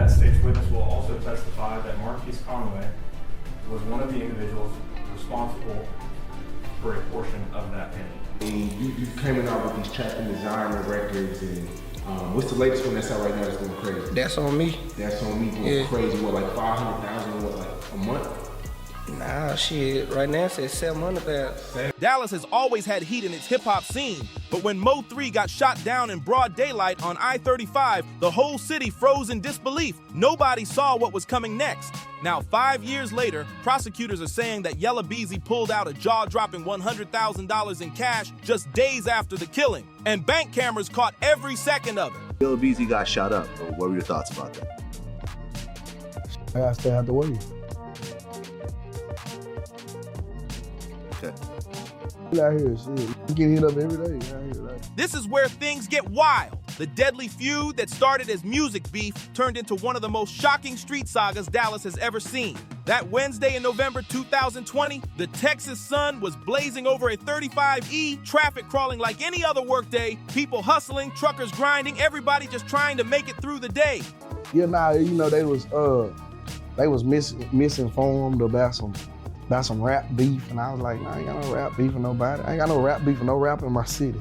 That state's witness will also testify that Marquise Conway was one of the individuals responsible for a portion of that penny. You came out with these trap and designer records, and what's the latest one that's out right now that's going crazy? That's on me. That's on me going crazy. What, like 500,000? What, like a month? Nah, shit. Right now it says 700,000. Dallas has always had heat in its hip-hop scene, but when Mo3 got shot down in broad daylight on I-35, the whole city froze in disbelief. Nobody saw what was coming next. Now, 5 years later, prosecutors are saying that Yella Beezy pulled out a jaw-dropping $100,000 in cash just days after the killing, and bank cameras caught every second of it. Yella Beezy got shot up. What were your thoughts about that? I gotta stay out the way. Okay. Out here, shit. You get hit up every day. Out here, like. This is where things get wild. The deadly feud that started as music beef turned into one of the most shocking street sagas Dallas has ever seen. That Wednesday in November 2020, the Texas sun was blazing over a 35E, traffic crawling like any other workday, people hustling, truckers grinding, everybody just trying to make it through the day. Yeah, nah, you know, they was misinformed about some rap beef, and I was like, nah, I ain't got no rap beef with nobody. I ain't got no rap beef with no rap in my city.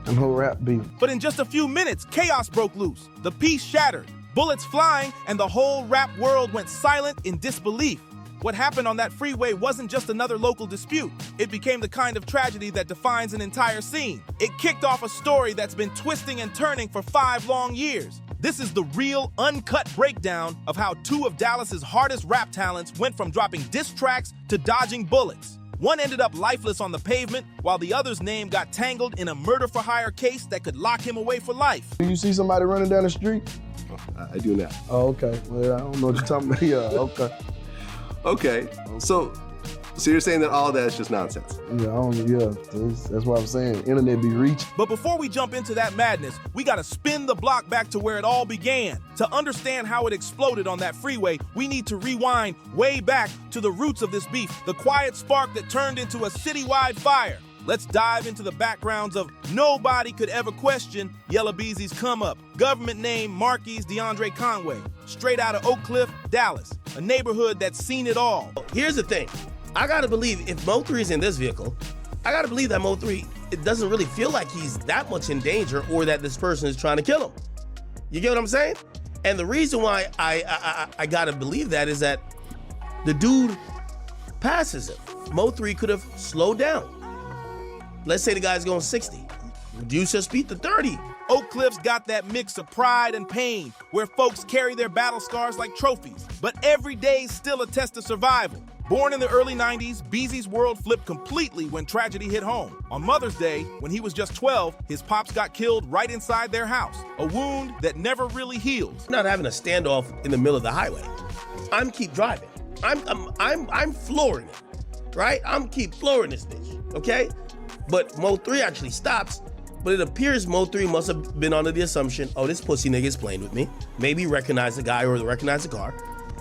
No rap beef. But in just a few minutes, chaos broke loose. The peace shattered, bullets flying, and the whole rap world went silent in disbelief. What happened on that freeway wasn't just another local dispute. It became the kind of tragedy that defines an entire scene. It kicked off a story that's been twisting and turning for 5 long years. This is the real, uncut breakdown of how 2 of Dallas's hardest rap talents went from dropping diss tracks to dodging bullets. One ended up lifeless on the pavement, while the other's name got tangled in a murder-for-hire case that could lock him away for life. Do you see somebody running down the street? I do now. Oh, okay. Well, I don't know what you're talking about. Yeah, okay. Okay, so you're saying that all that is just nonsense? Yeah, that's what I'm saying. Internet be reaching. But before we jump into that madness, we gotta spin the block back to where it all began. To understand how it exploded on that freeway, we need to rewind way back to the roots of this beef, the quiet spark that turned into a citywide fire. Let's dive into the backgrounds of nobody could ever question Yella Beezy's come-up. Government name Marquise DeAndre Conway, straight out of Oak Cliff, Dallas, a neighborhood that's seen it all. Here's the thing. I gotta believe if Mo3 is in this vehicle, I gotta believe that Mo3, it doesn't really feel like he's that much in danger or that this person is trying to kill him. You get what I'm saying? And the reason why I gotta believe that is that the dude passes him. Mo3 could have slowed down. Let's say the guy's going 60. Reduce your speed to 30. Oak Cliff's got that mix of pride and pain, where folks carry their battle scars like trophies. But every day's still a test of survival. Born in the early 90s, Beezy's world flipped completely when tragedy hit home. On Mother's Day, when he was just 12, his pops got killed right inside their house, a wound that never really heals. I'm not having a standoff in the middle of the highway. I'm keep driving. I'm flooring it, right? I'm keep flooring this bitch, okay? But Mo3 actually stops, but it appears Mo3 must have been under the assumption, oh, this pussy nigga is playing with me. Maybe recognize the guy or recognize the car.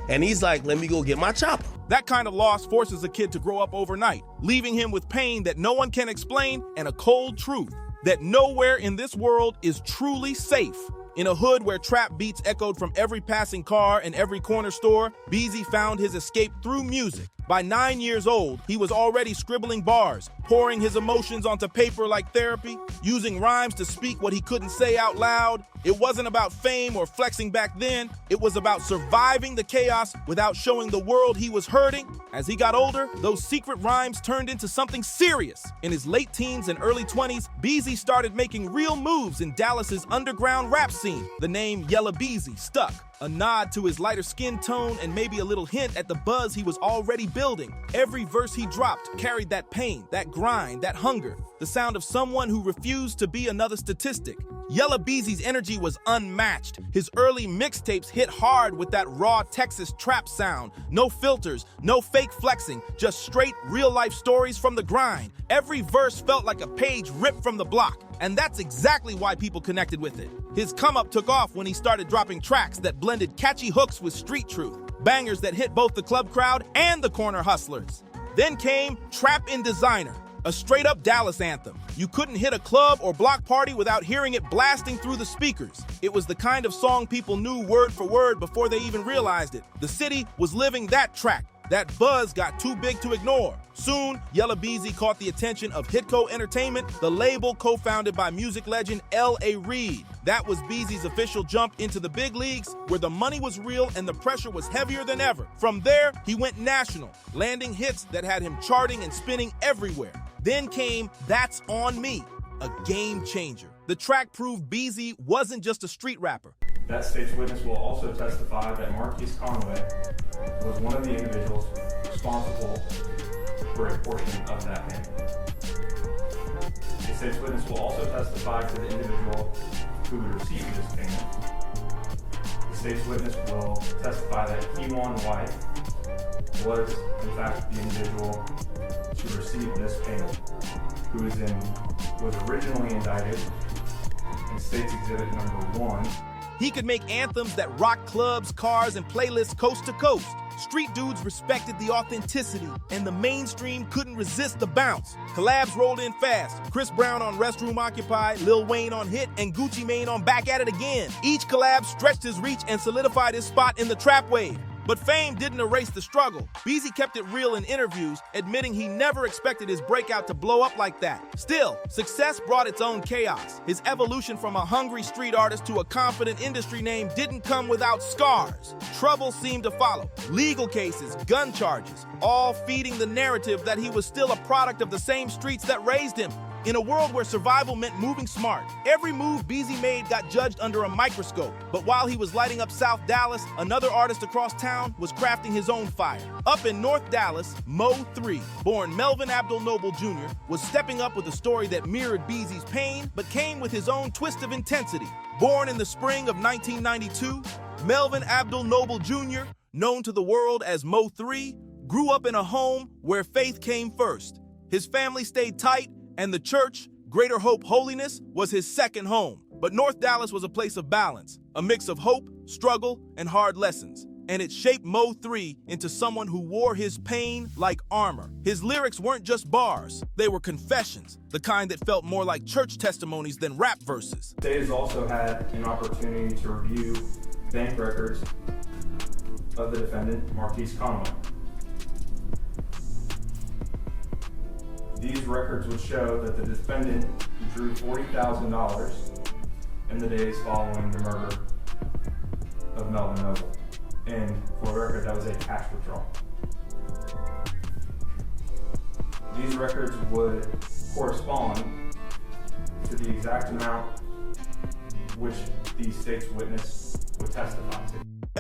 And he's like, let me go get my chopper. That kind of loss forces a kid to grow up overnight, leaving him with pain that no one can explain and a cold truth that nowhere in this world is truly safe. In a hood where trap beats echoed from every passing car and every corner store, Beezy found his escape through music. By 9 years old, he was already scribbling bars, pouring his emotions onto paper like therapy, using rhymes to speak what he couldn't say out loud. It wasn't about fame or flexing back then. It was about surviving the chaos without showing the world he was hurting. As he got older, those secret rhymes turned into something serious. In his late teens and early 20s, Beezy started making real moves in Dallas's underground rap scene. The name Yella Beezy stuck, a nod to his lighter skin tone and maybe a little hint at the buzz he was already building. Every verse he dropped carried that pain, that grind, that hunger, the sound of someone who refused to be another statistic. Yella Beezy's energy was unmatched. His early mixtapes hit hard with that raw Texas trap sound. No filters, no fake flexing, just straight real-life stories from the grind. Every verse felt like a page ripped from the block, and that's exactly why people connected with it. His come-up took off when he started dropping tracks that blended catchy hooks with street truth, bangers that hit both the club crowd and the corner hustlers. Then came Trap in Designer, A straight-up Dallas anthem. You couldn't hit a club or block party without hearing it blasting through the speakers. It was the kind of song people knew word for word before they even realized it. The city was living that track. That buzz got too big to ignore. Soon, Yella Beezy caught the attention of Hitco Entertainment, the label co-founded by music legend L.A. Reid. That was Beezy's official jump into the big leagues, where the money was real and the pressure was heavier than ever. From there, he went national, landing hits that had him charting and spinning everywhere. Then came That's On Me, a game changer. The track proved Beezy wasn't just a street rapper. That state's witness will also testify that Marquise Conway was one of the individuals responsible for a portion of that payment. The state's witness will also testify to the individual who would receive this payment. The state's witness will testify that Keywan White was, in fact, the individual to receive this payment, who was originally indicted in State's Exhibit number 1. He could make anthems that rocked clubs, cars, and playlists coast to coast. Street dudes respected the authenticity, and the mainstream couldn't resist the bounce. Collabs rolled in fast. Chris Brown on Restroom Occupied, Lil Wayne on Hit, and Gucci Mane on Back at It Again. Each collab stretched his reach and solidified his spot in the trap wave. But fame didn't erase the struggle. Beezy kept it real in interviews, admitting he never expected his breakout to blow up like that. Still, success brought its own chaos. His evolution from a hungry street artist to a confident industry name didn't come without scars. Trouble seemed to follow. Legal cases, gun charges, all feeding the narrative that he was still a product of the same streets that raised him. In a world where survival meant moving smart, every move Beezy made got judged under a microscope. But while he was lighting up South Dallas, another artist across town was crafting his own fire. Up in North Dallas, MO3, born Melvin Abdul Noble Jr., was stepping up with a story that mirrored Beezy's pain, but came with his own twist of intensity. Born in the spring of 1992, Melvin Abdul Noble Jr., known to the world as MO3, grew up in a home where faith came first. His family stayed tight, and the church, Greater Hope Holiness, was his second home. But North Dallas was a place of balance, a mix of hope, struggle, and hard lessons. And it shaped MO3 into someone who wore his pain like armor. His lyrics weren't just bars, they were confessions, the kind that felt more like church testimonies than rap verses. The state has also had an opportunity to review bank records of the defendant, Marquise Conway. These records would show that the defendant drew $40,000 in the days following the murder of Melvin Noble. And for the record, that was a cash withdrawal. These records would correspond to the exact amount which the state's witness would testify to.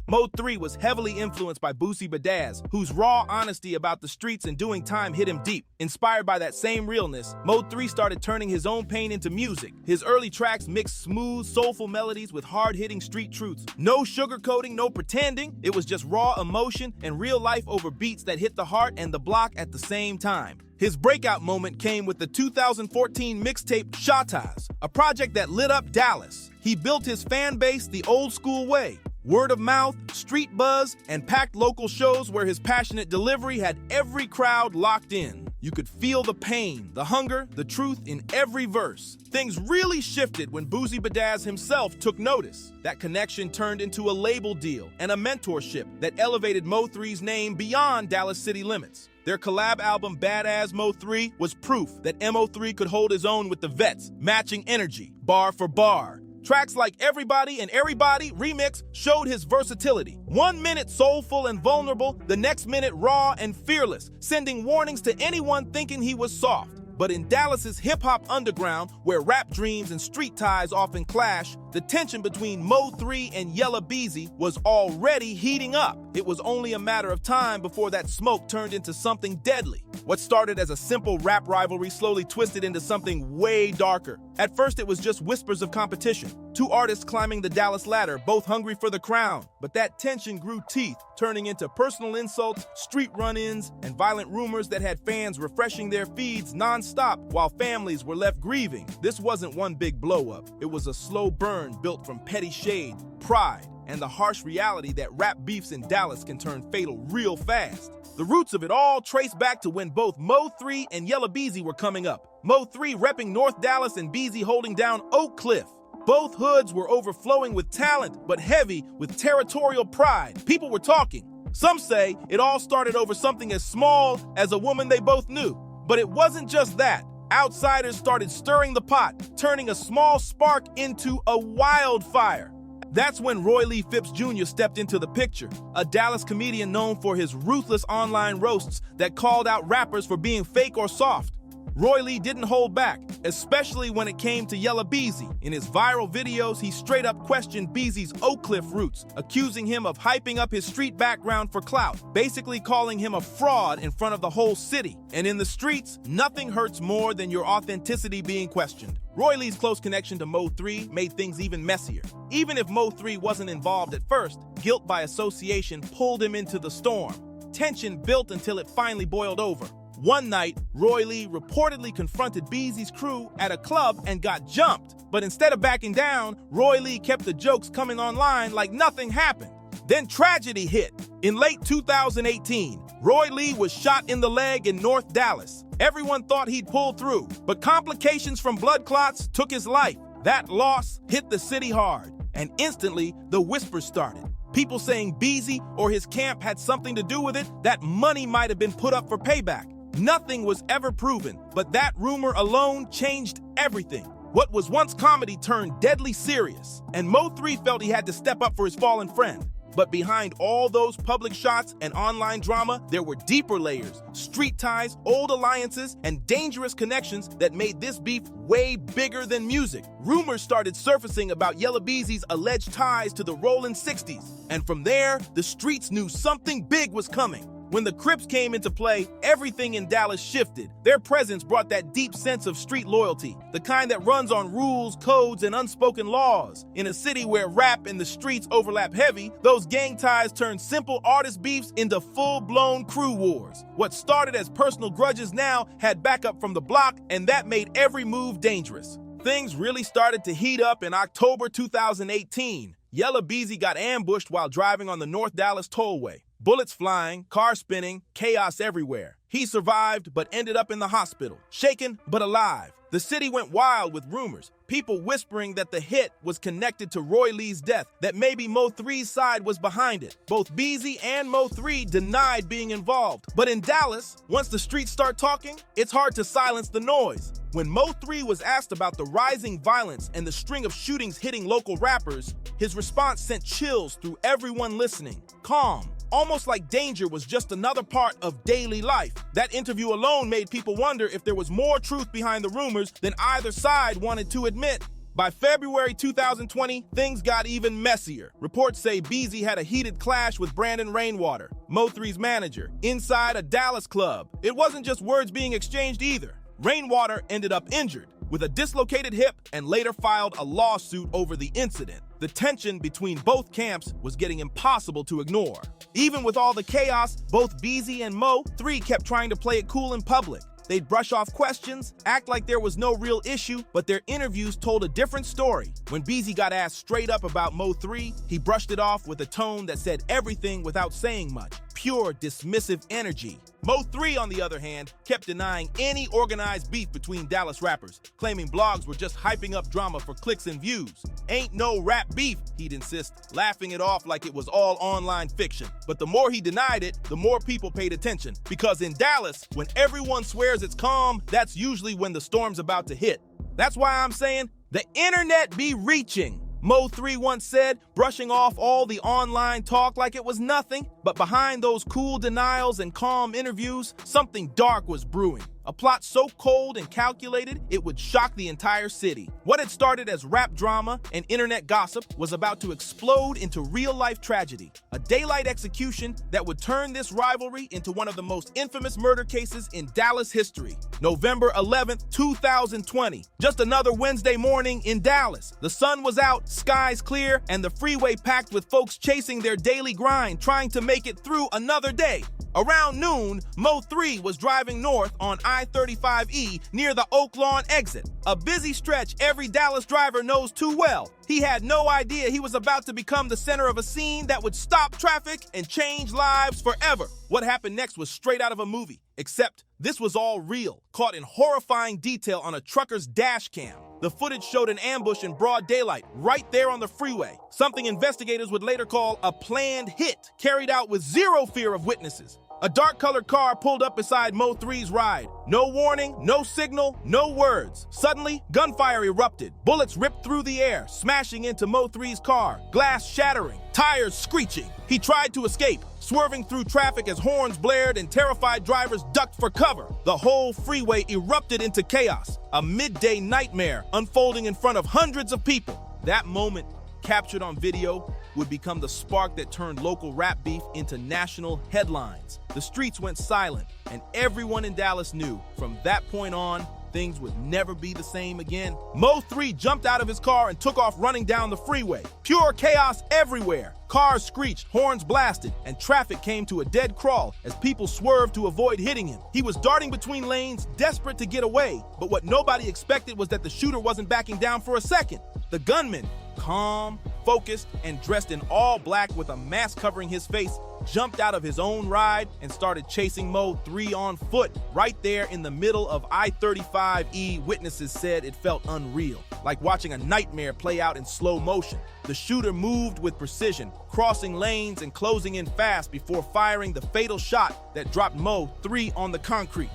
MO3 was heavily influenced by Boosie Badazz, whose raw honesty about the streets and doing time hit him deep. Inspired by that same realness, MO3 started turning his own pain into music. His early tracks mixed smooth, soulful melodies with hard-hitting street truths. No sugarcoating, no pretending. It was just raw emotion and real life over beats that hit the heart and the block at the same time. His breakout moment came with the 2014 mixtape Shottas, a project that lit up Dallas. He built his fan base the old school way. Word of mouth, street buzz, and packed local shows where his passionate delivery had every crowd locked in. You could feel the pain, the hunger, the truth in every verse. Things really shifted when Boosie Badazz himself took notice. That connection turned into a label deal and a mentorship that elevated MO3's name beyond Dallas city limits. Their collab album Badass Mo3 was proof that MO3 could hold his own with the vets, matching energy, bar for bar. Tracks like Everybody and Everybody Remix showed his versatility. 1 minute soulful and vulnerable, the next minute raw and fearless, sending warnings to anyone thinking he was soft. But in Dallas's hip-hop underground, where rap dreams and street ties often clash, the tension between Mo3 and Yella Beezy was already heating up. It was only a matter of time before that smoke turned into something deadly. What started as a simple rap rivalry slowly twisted into something way darker. At first, it was just whispers of competition. Two artists climbing the Dallas ladder, both hungry for the crown. But that tension grew teeth, turning into personal insults, street run-ins, and violent rumors that had fans refreshing their feeds non-stop while families were left grieving. This wasn't one big blow-up. It was a slow burn built from petty shade, pride, and the harsh reality that rap beefs in Dallas can turn fatal real fast. The roots of it all trace back to when both Mo3 and Yella Beezy were coming up. Mo3 repping North Dallas and Beezy holding down Oak Cliff. Both hoods were overflowing with talent, but heavy with territorial pride. People were talking. Some say it all started over something as small as a woman they both knew. But it wasn't just that. Outsiders started stirring the pot, turning a small spark into a wildfire. That's when Roy Lee Phipps Jr. stepped into the picture, a Dallas comedian known for his ruthless online roasts that called out rappers for being fake or soft. Roy Lee didn't hold back, especially when it came to Yella Beezy. In his viral videos, he straight up questioned Beezy's Oak Cliff roots, accusing him of hyping up his street background for clout, basically calling him a fraud in front of the whole city. And in the streets, nothing hurts more than your authenticity being questioned. Roy Lee's close connection to Mo3 made things even messier. Even if Mo3 wasn't involved at first, guilt by association pulled him into the storm. Tension built until it finally boiled over. One night, Roy Lee reportedly confronted Beezy's crew at a club and got jumped. But instead of backing down, Roy Lee kept the jokes coming online like nothing happened. Then tragedy hit. In late 2018, Roy Lee was shot in the leg in North Dallas. Everyone thought he'd pull through, but complications from blood clots took his life. That loss hit the city hard, and instantly the whispers started. People saying Beezy or his camp had something to do with it, that money might have been put up for payback. Nothing was ever proven, but that rumor alone changed everything. What was once comedy turned deadly serious, and Mo3 felt he had to step up for his fallen friend. But behind all those public shots and online drama, there were deeper layers, street ties, old alliances, and dangerous connections that made this beef way bigger than music. Rumors started surfacing about Yella Beezy's alleged ties to the Rollin' 60s, and from there, the streets knew something big was coming. When the Crips came into play, everything in Dallas shifted. Their presence brought that deep sense of street loyalty, the kind that runs on rules, codes, and unspoken laws. In a city where rap and the streets overlap heavy, those gang ties turned simple artist beefs into full-blown crew wars. What started as personal grudges now had backup from the block, and that made every move dangerous. Things really started to heat up in October 2018. Yella Beezy got ambushed while driving on the North Dallas Tollway. Bullets flying, car spinning, chaos everywhere. He survived but ended up in the hospital, shaken but alive. The city went wild with rumors, people whispering that the hit was connected to Roy Lee's death, that maybe Mo3's side was behind it. Both Beezy and Mo3 denied being involved. But in Dallas, once the streets start talking, it's hard to silence the noise. When Mo3 was asked about the rising violence and the string of shootings hitting local rappers, his response sent chills through everyone listening. Calm, almost like danger was just another part of daily life. That interview alone made people wonder if there was more truth behind the rumors than either side wanted to admit. By February 2020, things got even messier. Reports say Beezy had a heated clash with Brandon Rainwater, Mo3's manager, inside a Dallas club. It wasn't just words being exchanged either. Rainwater ended up injured with a dislocated hip and later filed a lawsuit over the incident. The tension between both camps was getting impossible to ignore. Even with all the chaos, both Beezy and Mo3 kept trying to play it cool in public. They'd brush off questions, act like there was no real issue, but their interviews told a different story. When Beezy got asked straight up about Mo3, he brushed it off with a tone that said everything without saying much. Pure dismissive energy. Mo3, on the other hand, kept denying any organized beef between Dallas rappers, claiming blogs were just hyping up drama for clicks and views. Ain't no rap beef, he'd insist, laughing it off like it was all online fiction. But the more he denied it, the more people paid attention. Because in Dallas, when everyone swears it's calm, that's usually when the storm's about to hit. That's why I'm saying, the internet be reaching. Mo3 once said, brushing off all the online talk like it was nothing. But behind those cool denials and calm interviews, something dark was brewing. A plot so cold and calculated, it would shock the entire city. What had started as rap drama and internet gossip was about to explode into real-life tragedy. A daylight execution that would turn this rivalry into one of the most infamous murder cases in Dallas history. November 11th, 2020. Just another Wednesday morning in Dallas. The sun was out, skies clear, and the freeway packed with folks chasing their daily grind, trying to make it through another day. Around noon, Mo3 was driving north on I-35E near the Oak Lawn exit, a busy stretch every Dallas driver knows too well. He had no idea he was about to become the center of a scene that would stop traffic and change lives forever. What happened next was straight out of a movie, except this was all real, caught in horrifying detail on a trucker's dash cam. The footage showed an ambush in broad daylight, right there on the freeway, something investigators would later call a planned hit, carried out with zero fear of witnesses. A dark-colored car pulled up beside Mo3's ride. No warning, no signal, no words. Suddenly, gunfire erupted. Bullets ripped through the air, smashing into Mo3's car, glass shattering, tires screeching. He tried to escape, swerving through traffic as horns blared and terrified drivers ducked for cover. The whole freeway erupted into chaos, a midday nightmare unfolding in front of hundreds of people. That moment, captured on video, would become the spark that turned local rap beef into national headlines. The streets went silent, and everyone in Dallas knew from that point on, things would never be the same again. Mo3 jumped out of his car and took off running down the freeway. Pure chaos everywhere. Cars screeched, horns blasted, and traffic came to a dead crawl as people swerved to avoid hitting him. He was darting between lanes, desperate to get away, but what nobody expected was that the shooter wasn't backing down for a second. The gunman, calm, focused, and dressed in all black with a mask covering his face, jumped out of his own ride and started chasing Mo3 on foot. Right there in the middle of I-35E, witnesses said it felt unreal, like watching a nightmare play out in slow motion. The shooter moved with precision, crossing lanes and closing in fast before firing the fatal shot that dropped Mo3 on the concrete.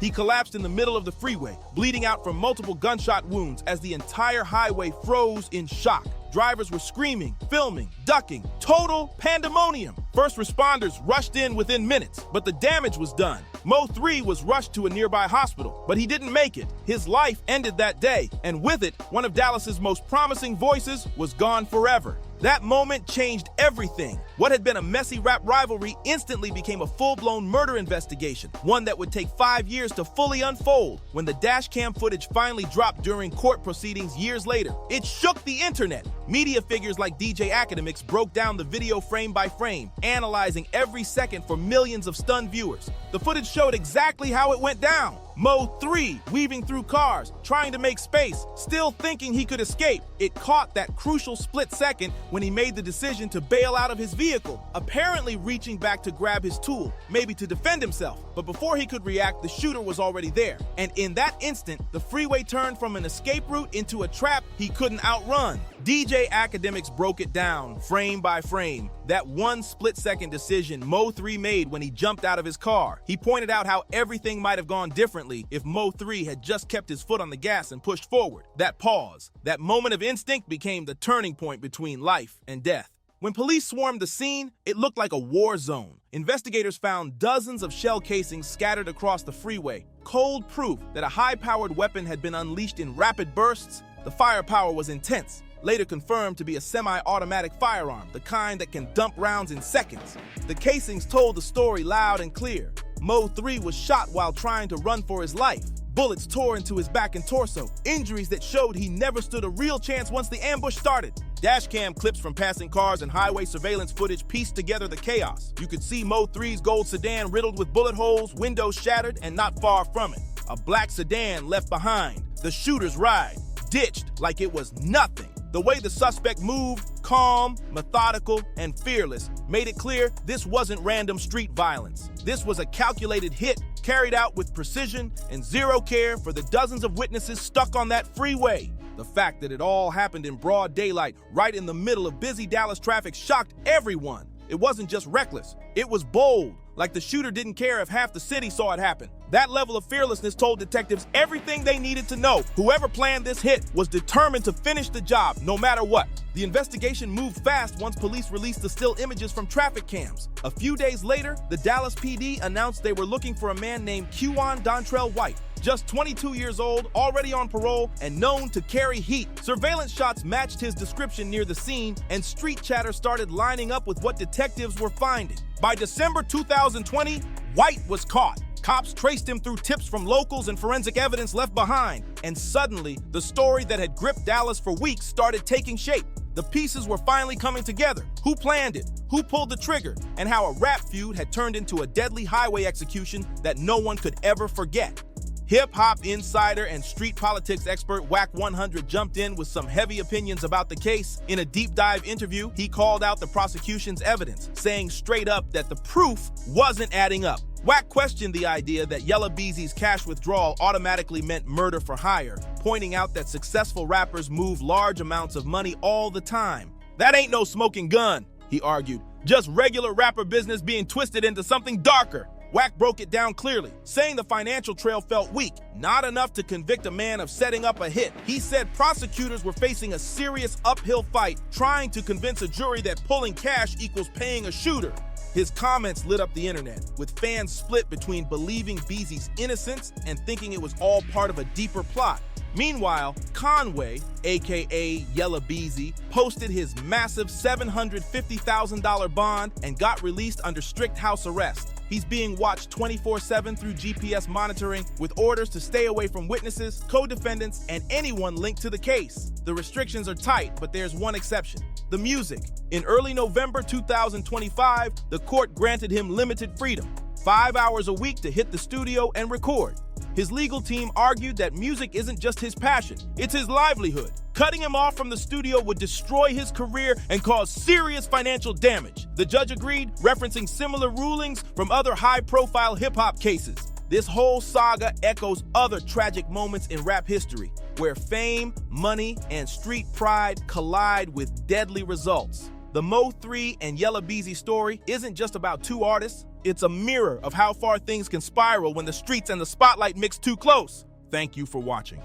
He collapsed in the middle of the freeway, bleeding out from multiple gunshot wounds as the entire highway froze in shock. Drivers were screaming, filming, ducking, total pandemonium. First responders rushed in within minutes, but the damage was done. Mo3 was rushed to a nearby hospital, but he didn't make it. His life ended that day, and with it, one of Dallas's most promising voices was gone forever. That moment changed everything. What had been a messy rap rivalry instantly became a full-blown murder investigation, one that would take 5 years to fully unfold. When the dashcam footage finally dropped during court proceedings years later, it shook the internet. Media figures like DJ Academics broke down the video frame by frame, analyzing every second for millions of stunned viewers. The footage showed exactly how it went down. Mo3 weaving through cars, trying to make space, still thinking he could escape. It caught that crucial split second when he made the decision to bail out of his vehicle, apparently reaching back to grab his tool, maybe to defend himself. But before he could react, the shooter was already there. And in that instant, the freeway turned from an escape route into a trap he couldn't outrun. DJ Academics broke it down, frame by frame. That one split-second decision Mo3 made when he jumped out of his car. He pointed out how everything might have gone differently if Mo3 had just kept his foot on the gas and pushed forward. That pause, that moment of instinct became the turning point between life and death. When police swarmed the scene, it looked like a war zone. Investigators found dozens of shell casings scattered across the freeway, cold proof that a high-powered weapon had been unleashed in rapid bursts. The firepower was intense, later confirmed to be a semi-automatic firearm, the kind that can dump rounds in seconds. The casings told the story loud and clear. Mo3 was shot while trying to run for his life. Bullets tore into his back and torso, injuries that showed he never stood a real chance once the ambush started. Dashcam clips from passing cars and highway surveillance footage pieced together the chaos. You could see Mo3's gold sedan riddled with bullet holes, windows shattered, and not far from it, a black sedan left behind. The shooter's ride, ditched like it was nothing. The way the suspect moved, calm, methodical, and fearless, made it clear this wasn't random street violence. This was a calculated hit carried out with precision and zero care for the dozens of witnesses stuck on that freeway. The fact that it all happened in broad daylight, right in the middle of busy Dallas traffic, shocked everyone. It wasn't just reckless, it was bold, like the shooter didn't care if half the city saw it happen. That level of fearlessness told detectives everything they needed to know. Whoever planned this hit was determined to finish the job, no matter what. The investigation moved fast once police released the still images from traffic cams. A few days later, the Dallas PD announced they were looking for a man named Quan Dontrell White, just 22 years old, already on parole, and known to carry heat. Surveillance shots matched his description near the scene, and street chatter started lining up with what detectives were finding. By December 2020, White was caught. Cops traced him through tips from locals and forensic evidence left behind, and suddenly, the story that had gripped Dallas for weeks started taking shape. The pieces were finally coming together. Who planned it? Who pulled the trigger? And how a rap feud had turned into a deadly highway execution that no one could ever forget. Hip-hop insider and street politics expert Wack 100 jumped in with some heavy opinions about the case. In a deep dive interview, he called out the prosecution's evidence, saying straight up that the proof wasn't adding up. Wack questioned the idea that Yella Beezy's cash withdrawal automatically meant murder for hire, pointing out that successful rappers move large amounts of money all the time. That ain't no smoking gun, he argued. Just regular rapper business being twisted into something darker. Wack broke it down clearly, saying the financial trail felt weak, not enough to convict a man of setting up a hit. He said prosecutors were facing a serious uphill fight, trying to convince a jury that pulling cash equals paying a shooter. His comments lit up the internet, with fans split between believing Beezy's innocence and thinking it was all part of a deeper plot. Meanwhile, Conway, aka Yella Beezy, posted his massive $750,000 bond and got released under strict house arrest. He's being watched 24/7 through GPS monitoring, with orders to stay away from witnesses, co-defendants, and anyone linked to the case. The restrictions are tight, but there's one exception: the music. In early November 2025, the court granted him limited freedom, 5 hours a week to hit the studio and record. His legal team argued that music isn't just his passion, it's his livelihood. Cutting him off from the studio would destroy his career and cause serious financial damage. The judge agreed, referencing similar rulings from other high-profile hip-hop cases. This whole saga echoes other tragic moments in rap history, where fame, money, and street pride collide with deadly results. The MO3 and Yella Beezy story isn't just about two artists, it's a mirror of how far things can spiral when the streets and the spotlight mix too close. Thank you for watching.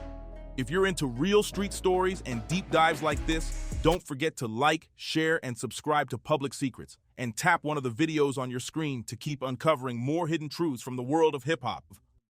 If you're into real street stories and deep dives like this, don't forget to like, share, and subscribe to Public Secrets, and tap one of the videos on your screen to keep uncovering more hidden truths from the world of hip-hop.